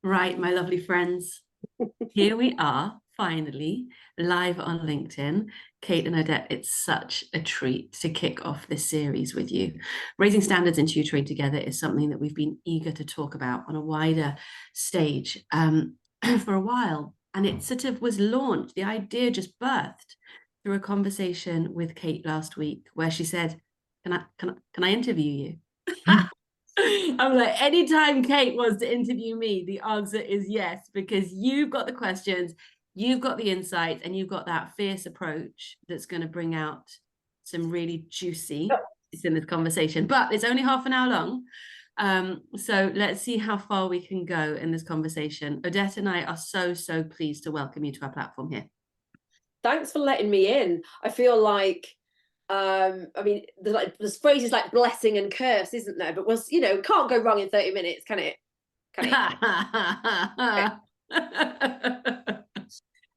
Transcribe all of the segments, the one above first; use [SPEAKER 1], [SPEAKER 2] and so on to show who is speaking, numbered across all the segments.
[SPEAKER 1] Right, my lovely friends, here we are, finally, live on LinkedIn. Kate and Odette, it's such a treat to kick off this series with you. Raising standards in tutoring together is something that we've been eager to talk about on a wider stage for a while. And it sort of was launched, the idea just birthed through a conversation with Kate last week where she said, can I interview you? I'm like, anytime Kate wants to interview me, the answer is yes, because you've got the questions, you've got the insights, and you've got that fierce approach that's going to bring out some really juicy bits in this conversation. But it's only half an hour long. So let's see how far we can go in this conversation. Odette and I are so pleased to welcome you to our platform here.
[SPEAKER 2] Thanks for letting me in. I feel like I mean, there's phrases like blessing and curse, isn't there? But it can't go wrong in 30 minutes, can it?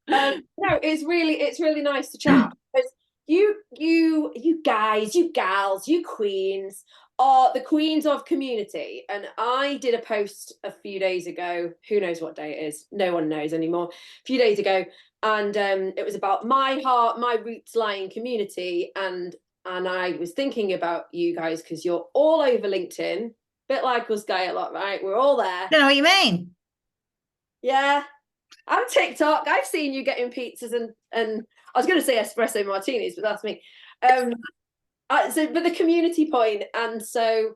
[SPEAKER 2] No, it's really nice to chat. Because you guys, you gals, you queens are the queens of community. And I did a post a few days ago. Who knows what day it is? No one knows anymore. A few days ago. And it was about my heart, my roots lie in community. And I was thinking about you guys because you're all over LinkedIn, a bit like us, Gaia, lot, right? We're all there.
[SPEAKER 3] I don't know what you mean.
[SPEAKER 2] Yeah. I'm TikTok. I've seen you getting pizzas and I was going to say espresso martinis, but that's me. But the community point, and so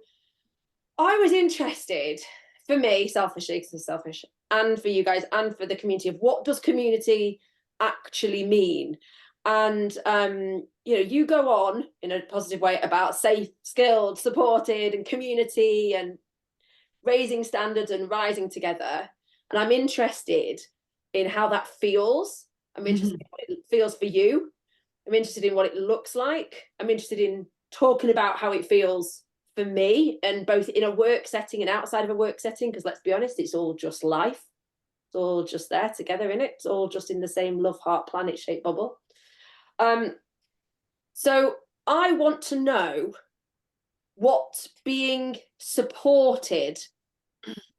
[SPEAKER 2] I was interested, for me, selfishly, because I'm selfish, and for you guys, and for the community, of what does community actually mean? And you go on in a positive way about safe, skilled, supported, and community, and raising standards and rising together. And I'm interested in how that feels. I'm interested in what it feels for you. I'm interested in what it looks like. I'm interested in talking about how it feels for me, and both in a work setting and outside of a work setting, because let's be honest, it's all just life. It's all just there together, in it. It's all just in the same love heart planet shaped bubble. So I want to know what being supported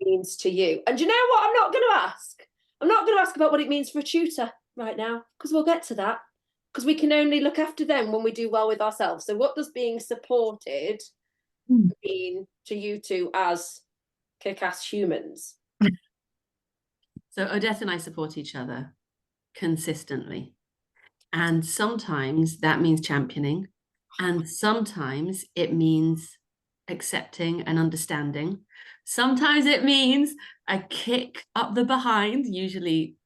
[SPEAKER 2] means to you. And you know what? I'm not going to ask. I'm not going to ask about what it means for a tutor right now, because we'll get to that. Because we can only look after them when we do well with ourselves. So what does being supported mean to you two as kick-ass humans?
[SPEAKER 1] So Odette and I support each other consistently. And sometimes that means championing. And sometimes it means accepting and understanding. Sometimes it means a kick up the behind. Usually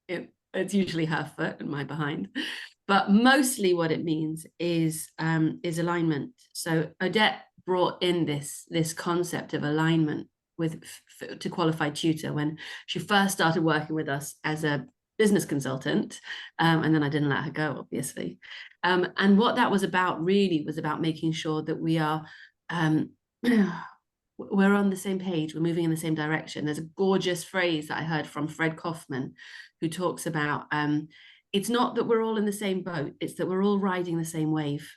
[SPEAKER 1] it's usually her foot and my behind. But mostly what it means is alignment. So Odette brought in this concept of alignment to Qualified Tutor when she first started working with us as a business consultant, and then I didn't let her go, obviously. And what that was about really was about making sure that we are we're on the same page, we're moving in the same direction. There's a gorgeous phrase that I heard from Fred Kaufman, who talks about it's not that we're all in the same boat, it's that we're all riding the same wave,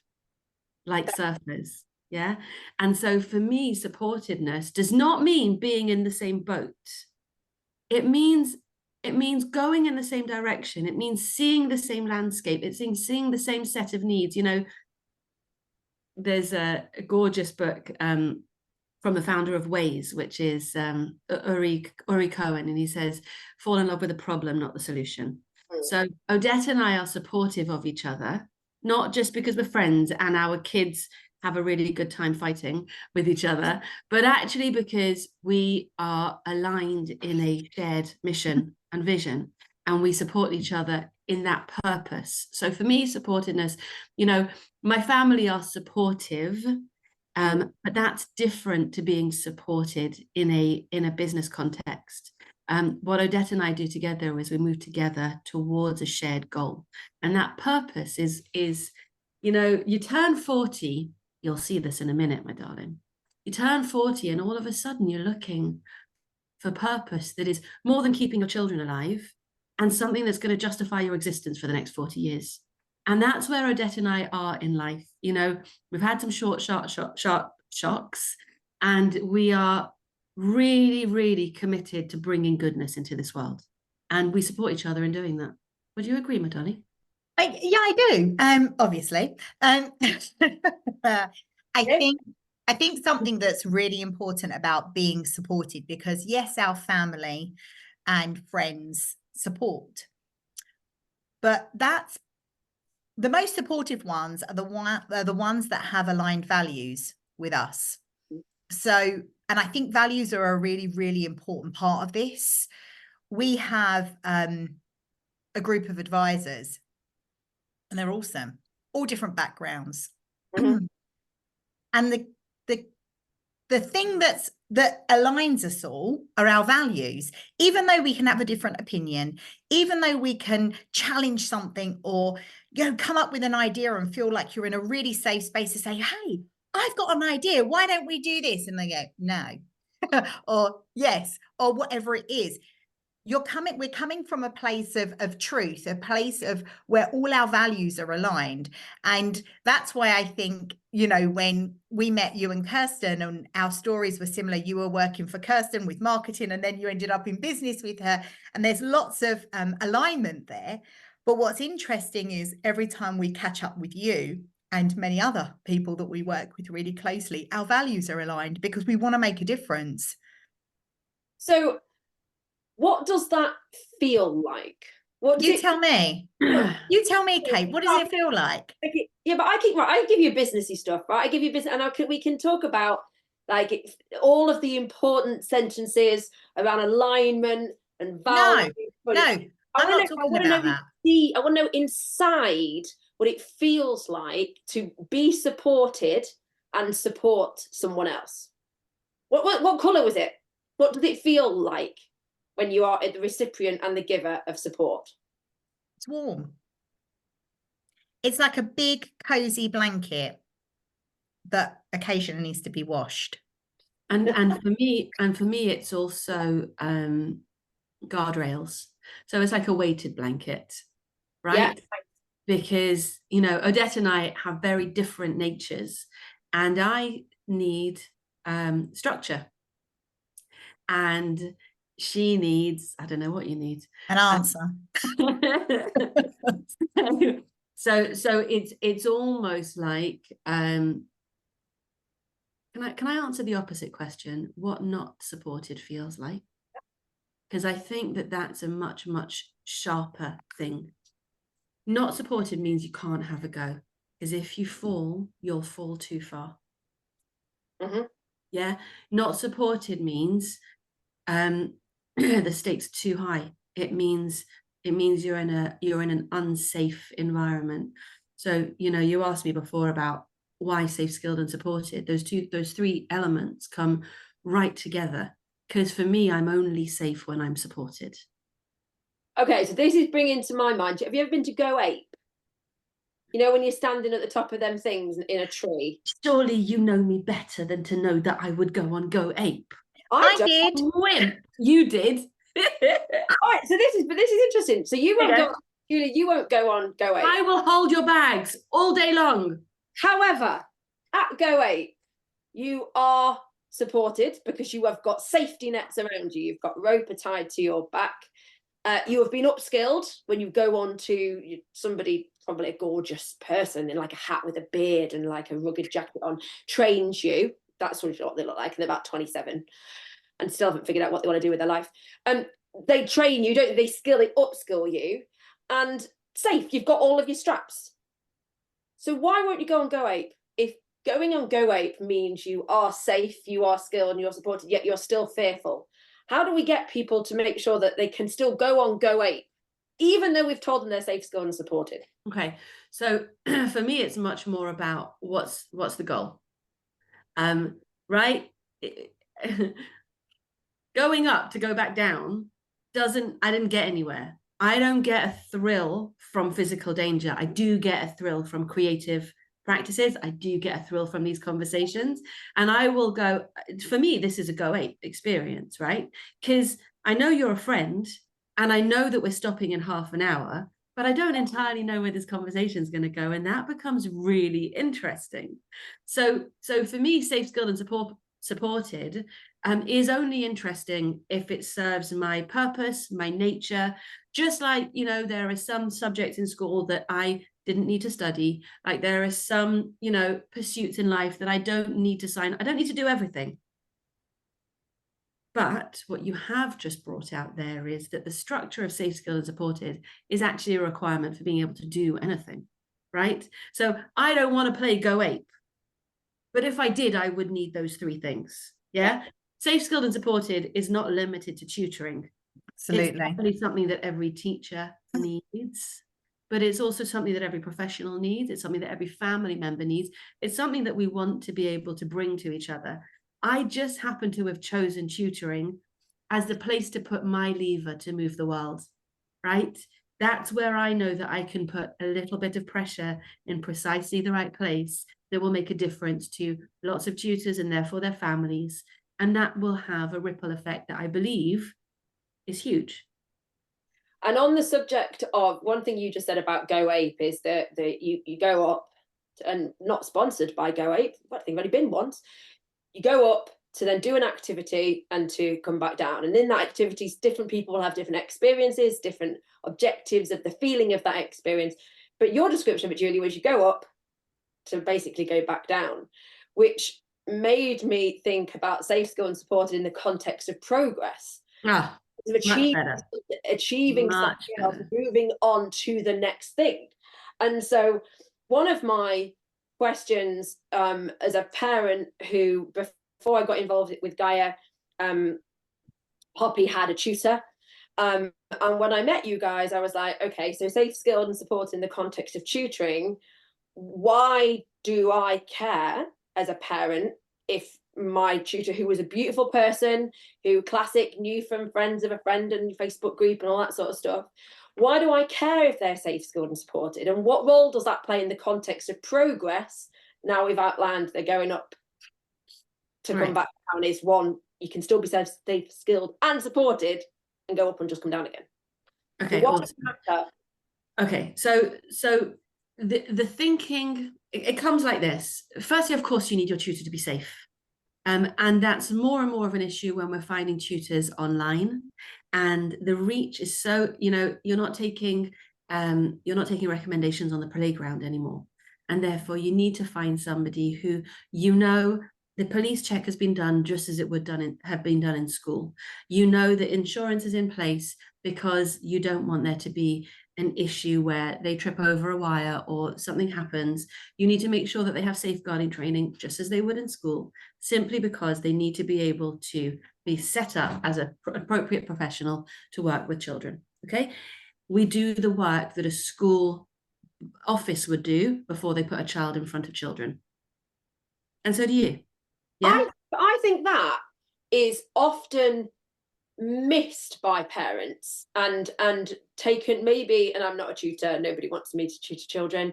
[SPEAKER 1] like surfers. Yeah. And so for me, supportedness does not mean being in the same boat. It means going in the same direction. It means seeing the same landscape. It's seeing the same set of needs. There's a gorgeous book from the founder of Waze, which is Uri Cohen, and he says, fall in love with the problem, not the solution. So Odette and I are supportive of each other, not just because we're friends and our kids have a really good time fighting with each other, but actually because we are aligned in a shared mission and vision, and we support each other in that purpose. So for me, supportedness, my family are supportive, but that's different to being supported in a business context. What Odette and I do together is we move together towards a shared goal. And that purpose is you turn 40, you'll see this in a minute, my darling. You turn 40 and all of a sudden you're looking for purpose that is more than keeping your children alive, and something that's going to justify your existence for the next 40 years. And that's where Odette and I are in life. We've had some short shocks, and we are really, really committed to bringing goodness into this world, and we support each other in doing that. Would you agree, Madani?
[SPEAKER 3] Yeah, I do. Obviously, I think something that's really important about being supported, because yes, our family and friends support, but that's the most supportive ones are the ones that have aligned values with us. So, and I think values are a really, really important part of this. We have a group of advisors, and they're awesome, all different backgrounds. Mm-hmm. And the thing that aligns us all are our values. Even though we can have a different opinion, even though we can challenge something, or come up with an idea and feel like you're in a really safe space to say, hey, I've got an idea, why don't we do this? And they go, no, or yes, or whatever it is. We're coming from a place of truth, a place of where all our values are aligned. And that's why I think, when we met you and Kirsten and our stories were similar, you were working for Kirsten with marketing, and then you ended up in business with her. And there's lots of alignment there. But what's interesting is every time we catch up with you and many other people that we work with really closely, our values are aligned because we want to make a difference.
[SPEAKER 2] So what does that feel like?
[SPEAKER 3] Tell me. You tell me, Kate. What does it feel like?
[SPEAKER 2] Yeah, but I give you businessy stuff, right? I give you business, and we can talk about like all of the important sentences around alignment and value.
[SPEAKER 3] No, I'm not talking about that.
[SPEAKER 2] I want to know inside what it feels like to be supported and support someone else. What colour was it? What does it feel like when you are the recipient and the giver of support?
[SPEAKER 3] It's warm. It's like a big cozy blanket that occasionally needs to be washed.
[SPEAKER 1] And for me, it's also guardrails. So it's like a weighted blanket, right? Yeah. Because Odette and I have very different natures, and I need structure, and she needs, I don't know what you need,
[SPEAKER 3] an answer.
[SPEAKER 1] So it's almost like can I answer the opposite question? What not supported feels like? Because I think that's a much, much sharper thing. Not supported means you can't have a go, because if you fall, you'll fall too far.
[SPEAKER 2] Mm-hmm.
[SPEAKER 1] Yeah. Not supported means the stakes are too high. It means you're in an unsafe environment. So you asked me before about why safe, skilled, and supported. Those three elements come right together, because for me, I'm only safe when I'm supported.
[SPEAKER 2] Okay, so this is bringing to my mind, have you ever been to Go Ape? When you're standing at the top of them things in a tree.
[SPEAKER 1] Surely you know me better than to know that I would go on Go Ape.
[SPEAKER 3] I did.
[SPEAKER 1] Wimp. You did.
[SPEAKER 2] All right, so this is interesting. So you won't go, Julie, you won't go on Go Ape.
[SPEAKER 1] I will hold your bags all day long.
[SPEAKER 2] However, at Go Ape, you are supported because you have got safety nets around you. You've got rope tied to your back. You have been upskilled when you go on to somebody, probably a gorgeous person in like a hat with a beard and like a rugged jacket on, trains you. That's what they look like, and they're about 27 and still haven't figured out what they want to do with their life. They train you, don't they? They upskill you, and safe. You've got all of your straps. So why won't you go on Go Ape? If going on Go Ape means you are safe, you are skilled, and you're supported, yet you're still fearful. How do we get people to make sure that they can still go on Go Ape, even though we've told them they're safe, skilled, and supported?
[SPEAKER 1] Okay, so for me, it's much more about what's the goal, right? Going up to go back down I didn't get anywhere. I don't get a thrill from physical danger. I do get a thrill from creative practices. I do get a thrill from these conversations, and I will go. For me, this is a Go Ape experience, right? Because I know you're a friend, and I know that we're stopping in half an hour, but I don't entirely know where this conversation is going to go. And that becomes really interesting. So for me, safe, skilled and supported is only interesting if it serves my purpose, my nature. Just like, you know, there are some subjects in school that I didn't need to study. Like there are some, you know, pursuits in life that I don't need to sign. I don't need to do everything. But what you have just brought out there is that the structure of safe, skilled and supported is actually a requirement for being able to do anything, right? So I don't want to play Go Ape, but if I did, I would need those three things. Yeah. Safe, skilled and supported is not limited to tutoring.
[SPEAKER 3] Absolutely.
[SPEAKER 1] It's definitely something that every teacher needs, but it's also something that every professional needs. It's something that every family member needs. It's something that we want to be able to bring to each other. I just happen to have chosen tutoring as the place to put my lever to move the world, right? That's where I know that I can put a little bit of pressure in precisely the right place that will make a difference to lots of tutors and therefore their families. And that will have a ripple effect that I believe is huge.
[SPEAKER 2] And on the subject of one thing you just said about Go Ape is that you go up, and not sponsored by Go Ape, I think I've only been once. You go up to then do an activity and to come back down. And in that activities, different people will have different experiences, different objectives of the feeling of that experience. But your description of it, Julie, was you go up to basically go back down, which made me think about safe, skilled and supported in the context of progress.
[SPEAKER 1] Ah,
[SPEAKER 2] Of achieving
[SPEAKER 1] much
[SPEAKER 2] something else, moving on to the next thing. And so one of my questions as a parent who, before I got involved with Gaia, Poppy had a tutor. And when I met you guys, I was like, okay, so safe, skilled and supported in the context of tutoring, why do I care as a parent if my tutor, who was a beautiful person, who classic knew from friends of a friend and Facebook group and all that sort of stuff, why do I care if they're safe, skilled and supported? And what role does that play in the context of progress? Now we've outlined they're going up to come back down is one, you can still be safe, skilled and supported and go up and just come down again.
[SPEAKER 1] Okay,
[SPEAKER 2] so
[SPEAKER 1] awesome. Okay, so the thinking, it comes like this. Firstly, of course, you need your tutor to be safe. And that's more and more of an issue when we're finding tutors online, and the reach is so, you know, you're not taking recommendations on the playground anymore, and therefore you need to find somebody who, you know, the police check has been done just as it would have been done in school. You know that insurance is in place because you don't want there to be an issue where they trip over a wire or something happens. You need to make sure that they have safeguarding training just as they would in school, simply because they need to be able to be set up as an appropriate professional to work with children. Okay, we do the work that a school office would do before they put a child in front of children, and so do you. Yeah,
[SPEAKER 2] I think that is often missed by parents and taken, maybe, and I'm not a tutor, nobody wants me to tutor children,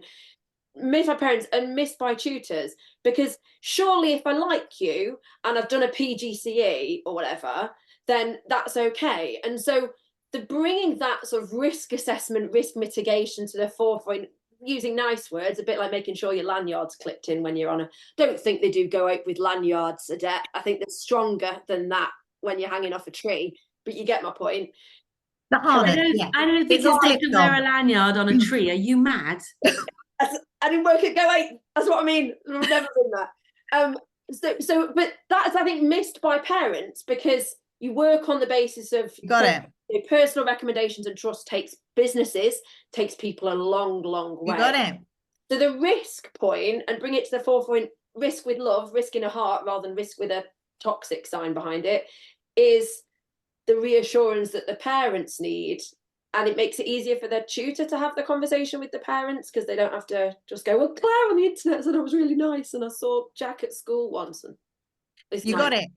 [SPEAKER 2] missed by parents and missed by tutors, because surely if I like you and I've done a PGCE or whatever, then that's okay. And so the bringing that sort of risk assessment, risk mitigation to the forefront, using nice words, a bit like making sure your lanyard's clipped in when you're on don't think they do go out with lanyards, Adette. I think they're stronger than that when you're hanging off a tree, but you get my point.
[SPEAKER 3] The harness,
[SPEAKER 1] I don't think it's safe to wear a lanyard on a tree. Are you mad?
[SPEAKER 2] I didn't work at Go 8. That's what I mean. I've never been there. But that's, I think, missed by parents, because you work on the basis of personal recommendations, and trust takes people a long, long way.
[SPEAKER 3] You got it.
[SPEAKER 2] So the risk point, and bring it to the forefront, risk with love, risk in a heart rather than risk with a toxic sign behind it, is the reassurance that the parents need. And it makes it easier for their tutor to have the conversation with the parents, because they don't have to just go, well, Claire on the internet said I was really nice and I saw Jack at school once. And
[SPEAKER 3] you got it.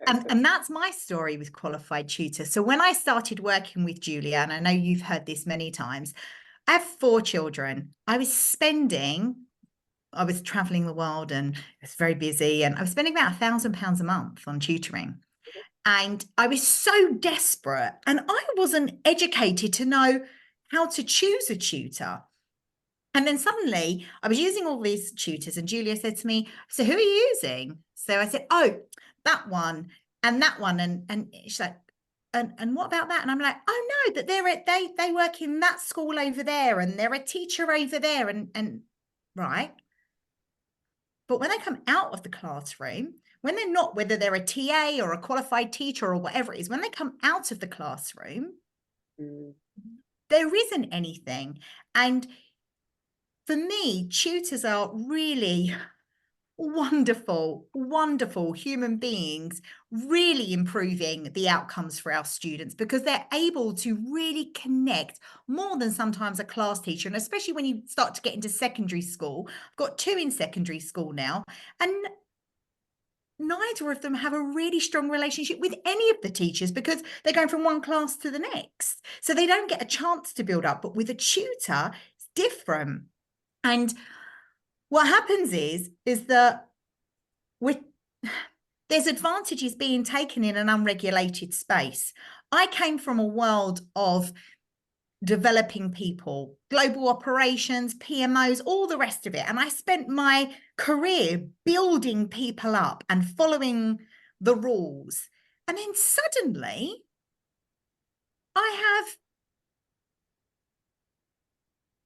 [SPEAKER 3] And that's my story with Qualified Tutor. So when I started working with Julia, and I know you've heard this many times, I have 4 children. I was traveling the world and I was very busy, and I was spending about £1,000 a month on tutoring. And I was so desperate, and I wasn't educated to know how to choose a tutor. And then suddenly I was using all these tutors, and Julia said to me, so who are you using? So I said, oh, that one and that one. And she's like, and what about that? And I'm like, oh no, that they work in that school over there, and they're a teacher over there, and right. But when they come out of the classroom, when they're not, whether they're a TA or a qualified teacher or whatever it is, when they come out of the classroom, there isn't anything. And for me, tutors are really wonderful, wonderful human beings, really improving the outcomes for our students, because they're able to really connect more than sometimes a class teacher. And especially when you start to get into secondary school, I've got 2 in secondary school now, and neither of them have a really strong relationship with any of the teachers, because they're going from one class to the next. So they don't get a chance to build up. But with a tutor, it's different. And what happens is that there's advantages being taken in an unregulated space. I came from a world of developing people, global operations, PMOs, all the rest of it. And I spent my career building people up and following the rules. And then suddenly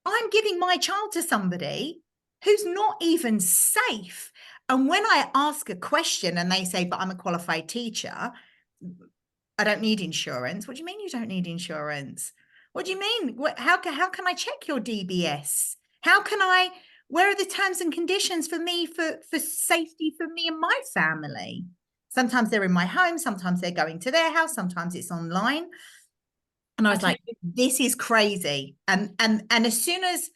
[SPEAKER 3] I'm giving my child to somebody who's not even safe. And when I ask a question and they say, but I'm a qualified teacher, I don't need insurance. What do you mean you don't need insurance? What do you mean? How can I check your DBS? Where are the terms and conditions for me, for safety for me and my family? Sometimes they're in my home, sometimes they're going to their house, sometimes it's online. And I was like, this is crazy. And as soon as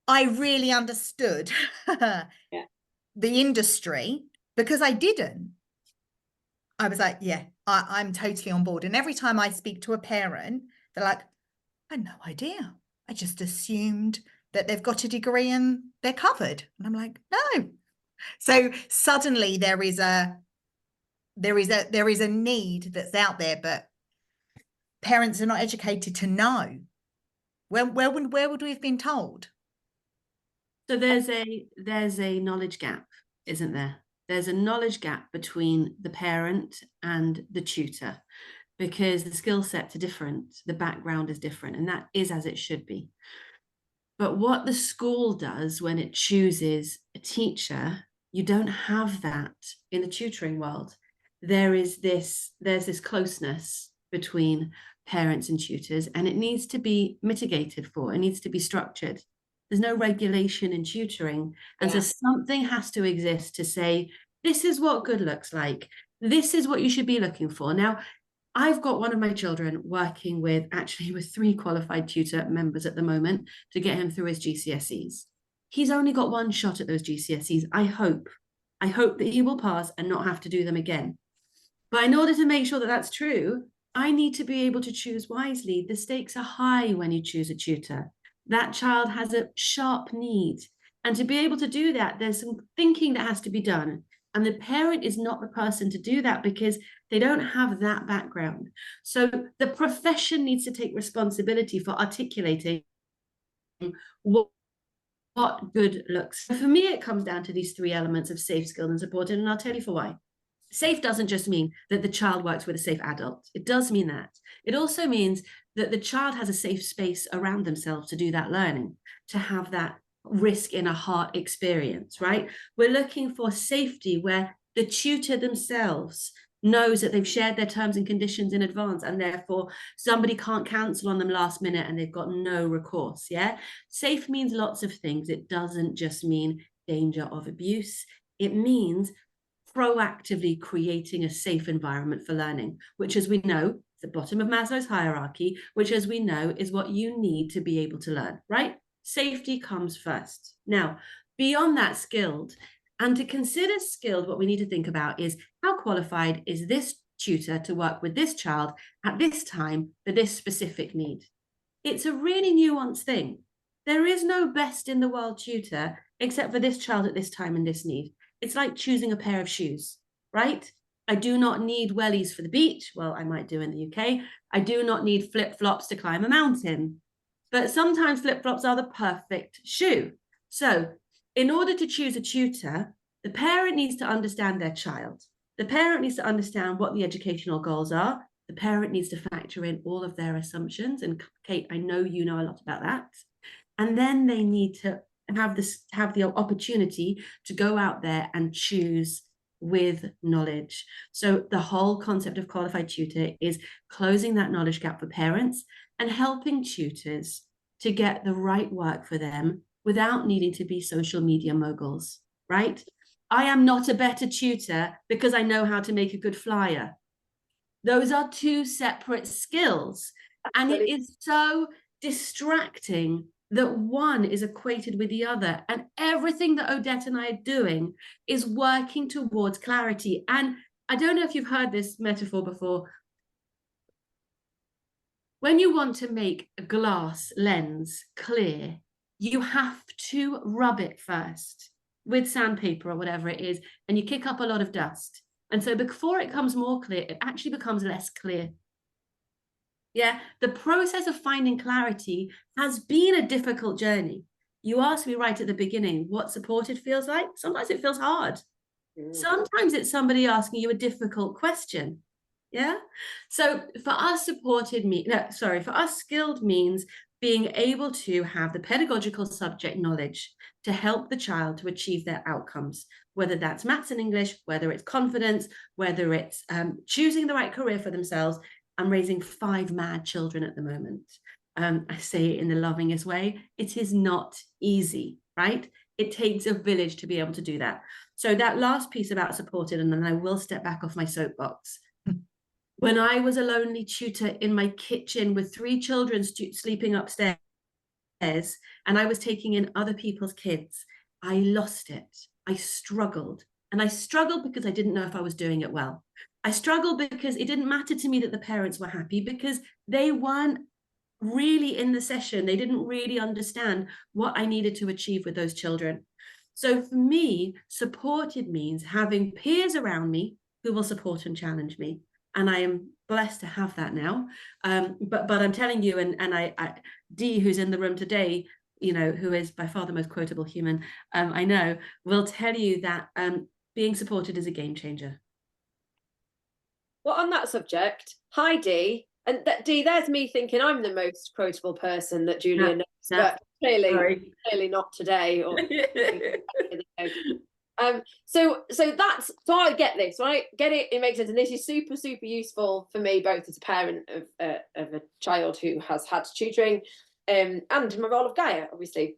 [SPEAKER 3] I really understood the industry, because I didn't, I was like, yeah, I'm totally on board. And every time I speak to a parent, they're like, I had no idea. I just assumed that they've got a degree and they're covered. And I'm like, no. So suddenly there is a need that's out there, but parents are not educated to know. Where would we have been told?
[SPEAKER 1] So there's a knowledge gap, isn't there? There's a knowledge gap between the parent and the tutor, because the skill sets are different, the background is different, and that is as it should be. But what the school does when it chooses a teacher, you don't have that in the tutoring world. There's this closeness between parents and tutors, and it needs to be mitigated for, it needs to be structured. There's no regulation in tutoring. And so something has to exist to say, this is what good looks like. This is what you should be looking for. Now, I've got one of my children working with 3 qualified tutor members at the moment to get him through his GCSEs. He's only got one shot at those GCSEs. I hope that he will pass and not have to do them again. But in order to make sure that that's true, I need to be able to choose wisely. The stakes are high when you choose a tutor. That child has a sharp need. And to be able to do that, there's some thinking that has to be done. And the parent is not the person to do that because they don't have that background. So the profession needs to take responsibility for articulating what good looks. For me, it comes down to these 3 elements of safe, skilled, and supported. And I'll tell you for why. Safe doesn't just mean that the child works with a safe adult. It does mean that. It also means that the child has a safe space around themselves to do that learning, to have that risk in a heart experience, right? We're looking for safety where the tutor themselves knows that they've shared their terms and conditions in advance, and therefore somebody can't cancel on them last minute and they've got no recourse. Yeah. Safe means lots of things. It doesn't just mean danger of abuse. It means proactively creating a safe environment for learning, which, as we know, is the bottom of Maslow's hierarchy, which, as we know, is what you need to be able to learn, right? Safety comes first. Now, beyond that, skilled. And to consider skilled, what we need to think about is how qualified is this tutor to work with this child at this time for this specific need? It's a really nuanced thing. There is no best in the world tutor except for this child at this time and this need. It's like choosing a pair of shoes, right? I do not need wellies for the beach. Well, I might do in the UK. I do not need flip-flops to climb a mountain. but sometimes flip-flops are the perfect shoe. So in order to choose a tutor, the parent needs to understand their child. The parent needs to understand what the educational goals are. The parent needs to factor in all of their assumptions. And Kate, I know you know a lot about that. And then they need to have the opportunity to go out there and choose with knowledge. So the whole concept of qualified tutor is closing that knowledge gap for parents and helping tutors to get the right work for them without needing to be social media moguls, right? I am not a better tutor because I know how to make a good flyer. Those are two separate skills. And it is so distracting that one is equated with the other. And everything that Odette and I are doing is working towards clarity. And I don't know if you've heard this metaphor before. When you want to make a glass lens clear, you have to rub it first with sandpaper or whatever it is, and you kick up a lot of dust. And so before it comes more clear, it actually becomes less clear. Yeah, the process of finding clarity has been a difficult journey. You asked me right at the beginning what supported feels like. Sometimes it feels hard. Sometimes it's somebody asking you a difficult question. Yeah. So for us, for us, skilled means being able to have the pedagogical subject knowledge to help the child to achieve their outcomes, whether that's maths and English, whether it's confidence, whether it's choosing the right career for themselves. I'm raising 5 mad children at the moment. I say it in the lovingest way. It is not easy, right? It takes a village to be able to do that. So that last piece about supported, and then I will step back off my soapbox. When I was a lonely tutor in my kitchen with 3 children sleeping upstairs, and I was taking in other people's kids, I lost it. I struggled. And I struggled because I didn't know if I was doing it well. I struggled because it didn't matter to me that the parents were happy, because they weren't really in the session. They didn't really understand what I needed to achieve with those children. So for me, supported means having peers around me who will support and challenge me. And I am blessed to have that now. But I'm telling you, and Dee, who's in the room today, you know, who is by far the most quotable human I know, will tell you that being supported is a game changer.
[SPEAKER 2] Well, on that subject, hi Dee. And Dee, there's me thinking I'm the most quotable person that Julia knows, but clearly not today. Or so I get this, right? Get it? It makes sense, and this is super, super useful for me, both as a parent of a child who has had tutoring, and my role of Gaia, obviously.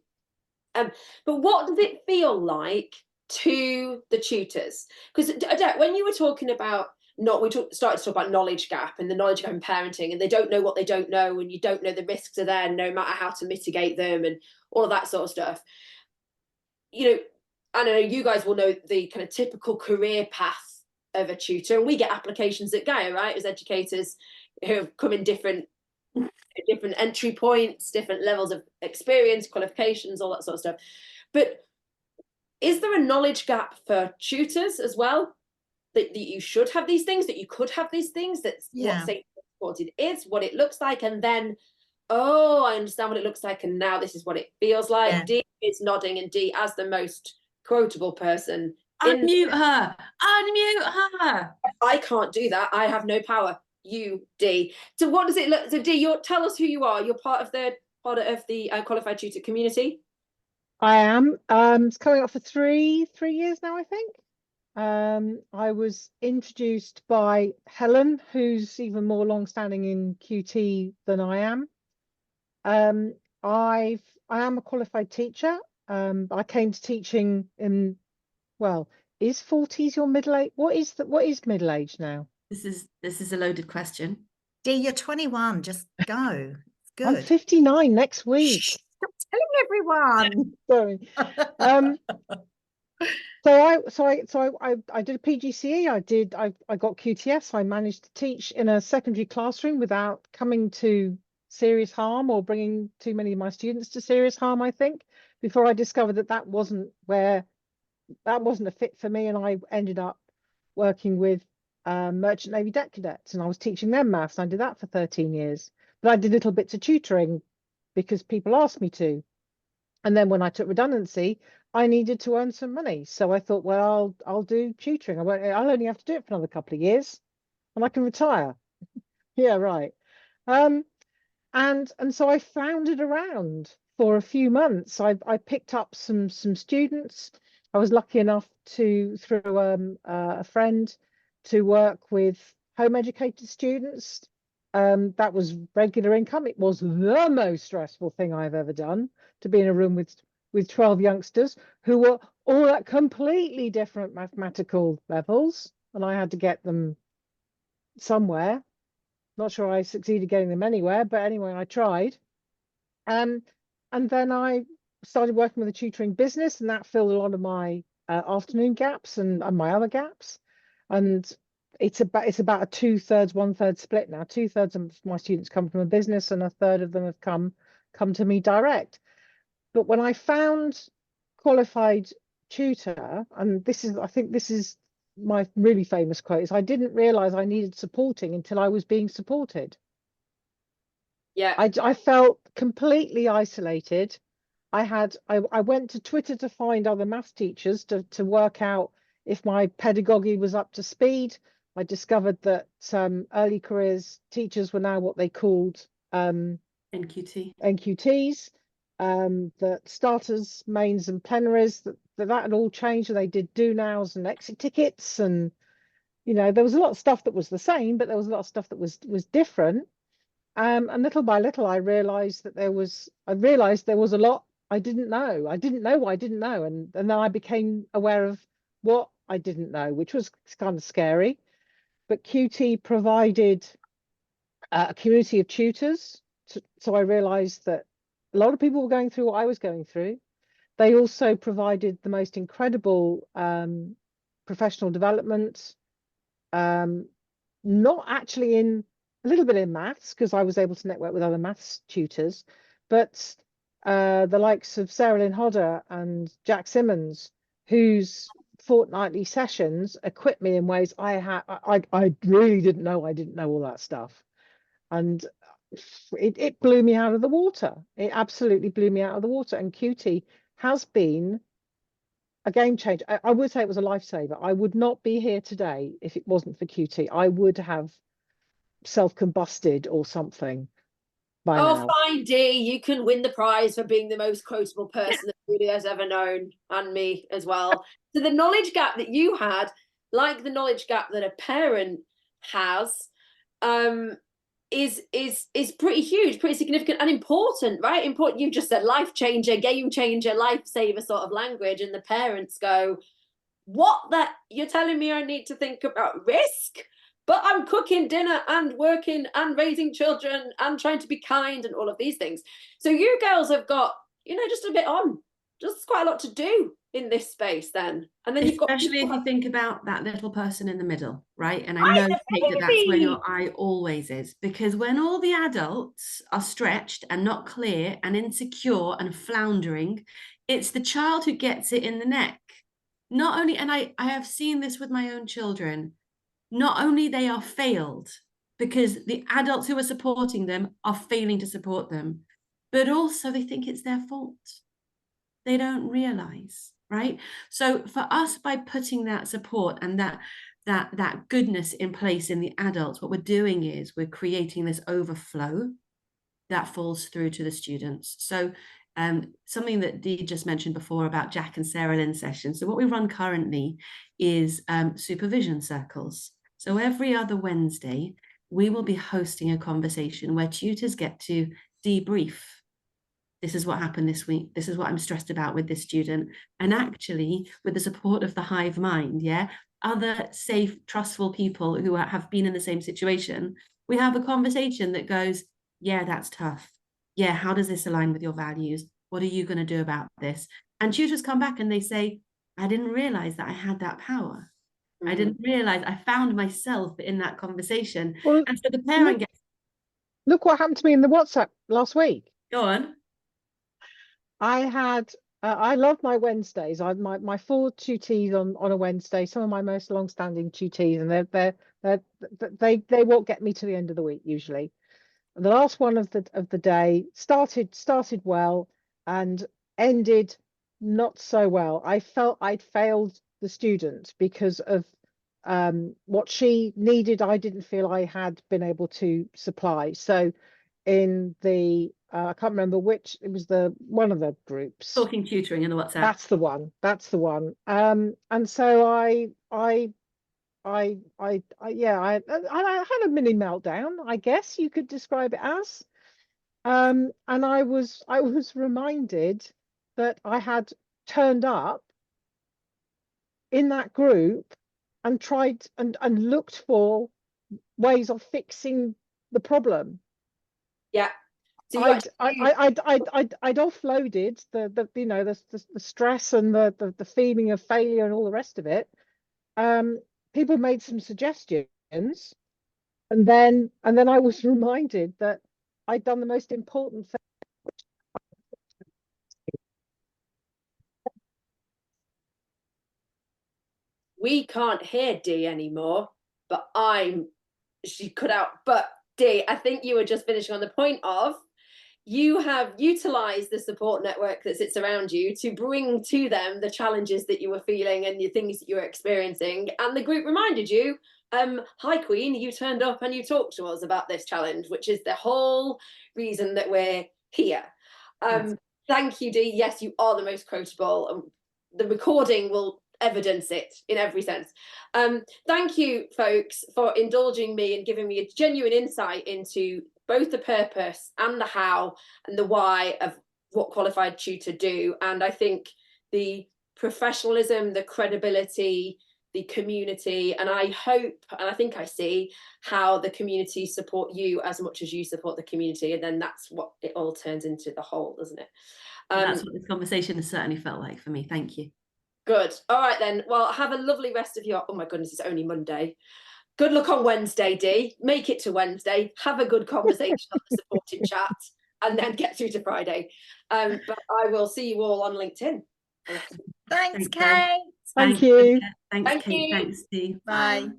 [SPEAKER 2] But what does it feel like to the tutors? Because when you were talking about started to talk about knowledge gap and the knowledge gap in parenting, and they don't know what they don't know, and you don't know the risks are there no matter how to mitigate them, and all of that sort of stuff. You know, I know you guys will know the kind of typical career path of a tutor, and we get applications at Gaia, right, as educators who have come in different entry points, different levels of experience, qualifications, all that sort of stuff. But is there a knowledge gap for tutors as well? That you should have these things, that you could have these things, that's what safety supported is, what it looks like, and then, oh, I understand what it looks like, and now this is what it feels like. Yeah. Dee is nodding, and Dee, as the most quotable person,
[SPEAKER 1] unmute her.
[SPEAKER 2] I can't do that. I have no power. You, Dee. So what does it look? So Dee, tell us who you are. You're part of the qualified tutor community.
[SPEAKER 4] I am. It's coming up for three years now, I think. I was introduced by Helen, who's even more long-standing in QT than I am. I am a qualified teacher. I came to teaching in, well, is 40s your middle age? What is middle age now?
[SPEAKER 1] This is a loaded question.
[SPEAKER 3] Dee, you're 21. Just go. It's good.
[SPEAKER 4] I'm 59 next week.
[SPEAKER 3] Shh, stop telling everyone.
[SPEAKER 4] Sorry. So I did a PGCE. I got QTS. I managed to teach in a secondary classroom without coming to serious harm or bringing too many of my students to serious harm, I think, before I discovered that wasn't a fit for me, and I ended up working with Merchant Navy debt cadets, and I was teaching them maths. I did that for 13 years, but I did little bits of tutoring because people asked me to. And then when I took redundancy, I needed to earn some money. So I thought, well, I'll do tutoring. I'll only have to do it for another couple of years and I can retire. Yeah, right. And so I floundered around for a few months. I picked up some students. I was lucky enough to, through a friend, to work with home educated students. That was regular income. It was the most stressful thing I've ever done, to be in a room with 12 youngsters who were all at completely different mathematical levels, and I had to get them somewhere. Not sure I succeeded getting them anywhere, but anyway, I tried. And then I started working with a tutoring business, and that filled a lot of my afternoon gaps and my other gaps. And it's about a 2/3, 1/3 split now. 2/3 of my students come from a business, and a third of them have come to me direct. But when I found Qualified Tutor, and I think this is my really famous quote, is I didn't realize I needed supporting until I was being supported.
[SPEAKER 2] Yeah.
[SPEAKER 4] I felt completely isolated. I went to Twitter to find other maths teachers to work out if my pedagogy was up to speed. I discovered that early careers teachers were now what they called NQTs, that starters, mains and plenaries, that had all changed, and they did do nows and exit tickets, and there was a lot of stuff that was the same, but there was a lot of stuff that was different. And little by little, I realized there was a lot I didn't know. I didn't know what I didn't know, and then I became aware of what I didn't know, which was kind of scary. But QT provided a community of tutors, so I realized that a lot of people were going through what I was going through. They also provided the most incredible professional development, not actually in a little bit in maths, because I was able to network with other maths tutors, but the likes of Sarah Lynn Hodder and Jack Simmons, whose fortnightly sessions equipped me in ways I really didn't know. I didn't know all that stuff, and it blew me out of the water. It absolutely blew me out of the water. And QT has been a game changer. I would say it was a lifesaver. I would not be here today if it wasn't for QT. I would have self-combusted or something by now.
[SPEAKER 2] Fine, Dee, you can win the prize for being the most quotable person that Julia's ever known, and me as well. So the knowledge gap that you had, like the knowledge gap that a parent has, is pretty huge, pretty significant and important, right? Important. You just said life changer, game changer, lifesaver sort of language, and the parents go, what, that you're telling me I need to think about risk? But I'm cooking dinner and working and raising children and trying to be kind and all of these things. So you girls have got, just a bit on, just quite a lot to do in this space then. And then
[SPEAKER 1] especially if you think about that little person in the middle, right? And I know, Kate, that's where your eye always is, because when all the adults are stretched and not clear and insecure and floundering, it's the child who gets it in the neck. Not only, and I have seen this with my own children, not only they are failed because the adults who are supporting them are failing to support them, but also they think it's their fault. They don't realize, right? So for us, by putting that support and that goodness in place in the adults, what we're doing is we're creating this overflow that falls through to the students. So something that Dee just mentioned before about Jack and Sarah Lynn sessions. So what we run currently is supervision circles. So every other Wednesday, we will be hosting a conversation where tutors get to debrief. This is what happened this week. This is what I'm stressed about with this student. And actually, with the support of the hive mind, other safe, trustful people who have been in the same situation, we have a conversation that goes, yeah, that's tough. Yeah, how does this align with your values? What are you going to do about this? And tutors come back and they say, I didn't realize that I had that power. I didn't realize I found myself in that conversation.
[SPEAKER 4] Well,
[SPEAKER 1] and so the parent gets...
[SPEAKER 4] Look what happened to me in the WhatsApp last week.
[SPEAKER 1] Go on.
[SPEAKER 4] I had, I love my Wednesdays. My 4 tutees on a Wednesday, some of my most long-standing tutees, and they won't get me to the end of the week usually. The last one of the day started well and ended not so well. I felt I'd failed the student because of what she needed. I didn't feel I had been able to supply. So in the I can't remember which, it was one of the groups.
[SPEAKER 1] Talking tutoring in the WhatsApp.
[SPEAKER 4] That's the one. That's the one. And so I had a mini meltdown, I guess you could describe it as. And I was reminded that I had turned up in that group and tried and looked for ways of fixing the problem.
[SPEAKER 2] Yeah. So
[SPEAKER 4] I'd offloaded the stress and the feeling of failure and all the rest of it. People made some suggestions, and then I was reminded that I'd done the most important thing.
[SPEAKER 2] We can't hear Dee anymore, but she cut out. But Dee, I think you were just finishing on the point of, you have utilized the support network that sits around you to bring to them the challenges that you were feeling and the things that you were experiencing. And the group reminded you, hi Queen, you turned up and you talked to us about this challenge, which is the whole reason that we're here. Thank you, Dee. Yes, you are the most quotable. The recording will evidence it in every sense. Thank you, folks, for indulging me and giving me a genuine insight into both the purpose and the how and the why of what Qualified Tutor do. And I think the professionalism, the credibility, the community, and I hope, and I think I see how the community support you as much as you support the community. And then that's what it all turns into the whole, doesn't it?
[SPEAKER 1] That's what this conversation has certainly felt like for me. Thank you.
[SPEAKER 2] Good. All right then. Well, have a lovely rest of your, oh my goodness, it's only Monday. Good luck on Wednesday, Dee. Make it to Wednesday. Have a good conversation on the supporting chat, and then get through to Friday. But I will see you all on LinkedIn.
[SPEAKER 3] Thanks, Kate.
[SPEAKER 4] Thank you.
[SPEAKER 1] Thanks,
[SPEAKER 2] Thank
[SPEAKER 1] Kate.
[SPEAKER 2] you.
[SPEAKER 1] Thanks, Dee.
[SPEAKER 3] Bye.